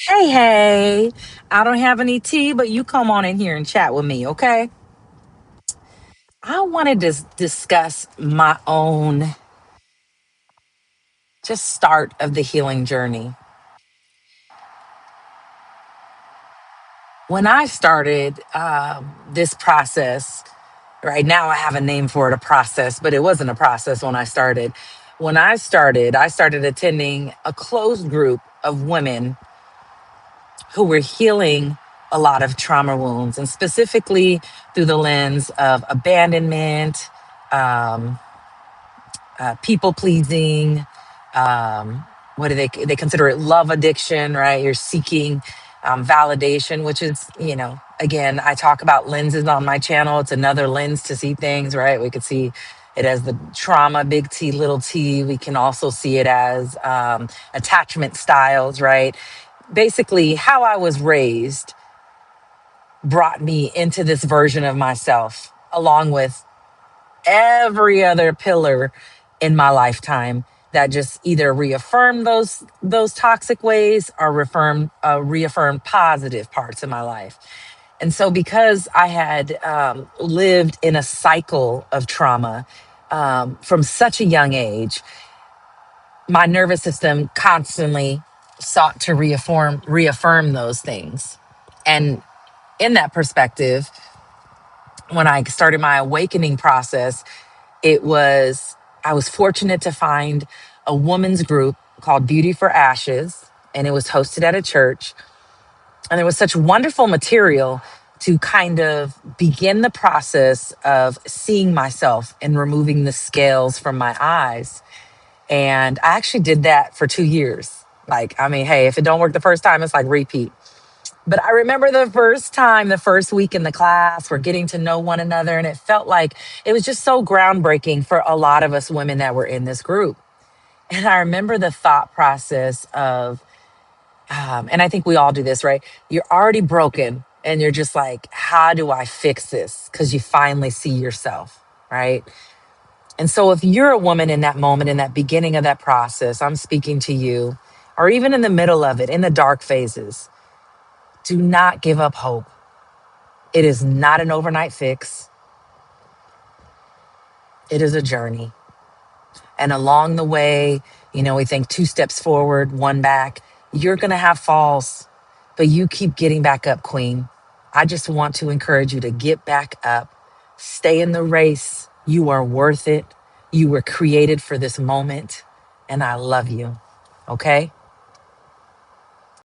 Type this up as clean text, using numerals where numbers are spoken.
Hey, hey, I don't have any tea, but you come on in here and chat with me, okay? I wanted to discuss my own just start of the healing journey. When I started this process, right now I have a name for it, a process, but it wasn't a process when I started. When I started attending a closed group of women who were healing a lot of trauma wounds, and specifically through the lens of abandonment, um, people pleasing. What do they consider it? Love addiction, right? You're seeking validation, which is, again, I talk about lenses on my channel. It's another lens to see things, right? We could see it as the trauma, big T, little t. We can also see it as attachment styles, right? Basically, how I was raised brought me into this version of myself, along with every other pillar in my lifetime that just either reaffirmed those toxic ways or reaffirmed positive parts of my life. And so, because I had lived in a cycle of trauma from such a young age, my nervous system constantly sought to reaffirm those things. And in that perspective, when I started my awakening process, it was, I was fortunate to find a women's group called Beauty for Ashes, and it was hosted at a church. And there was such wonderful material to kind of begin the process of seeing myself and removing the scales from my eyes. And I actually did that for 2 years. Like, I mean, hey, if it don't work the first time, it's like repeat. But I remember the first time, the first week in the class, we're getting to know one another. And it felt like it was just so groundbreaking for a lot of us women that were in this group. And I remember the thought process of, and I think we all do this, right? You're already broken and you're just like, how do I fix this? Because you finally see yourself, right? And so if you're a woman in that moment, in that beginning of that process, I'm speaking to you, or even in the middle of it, in the dark phases, do not give up hope. It is not an overnight fix. It is a journey. And along the way, we think two steps forward, one back. You're going to have falls, but you keep getting back up, queen. I just want to encourage you to get back up, stay in the race. You are worth it. You were created for this moment, and I love you. Okay?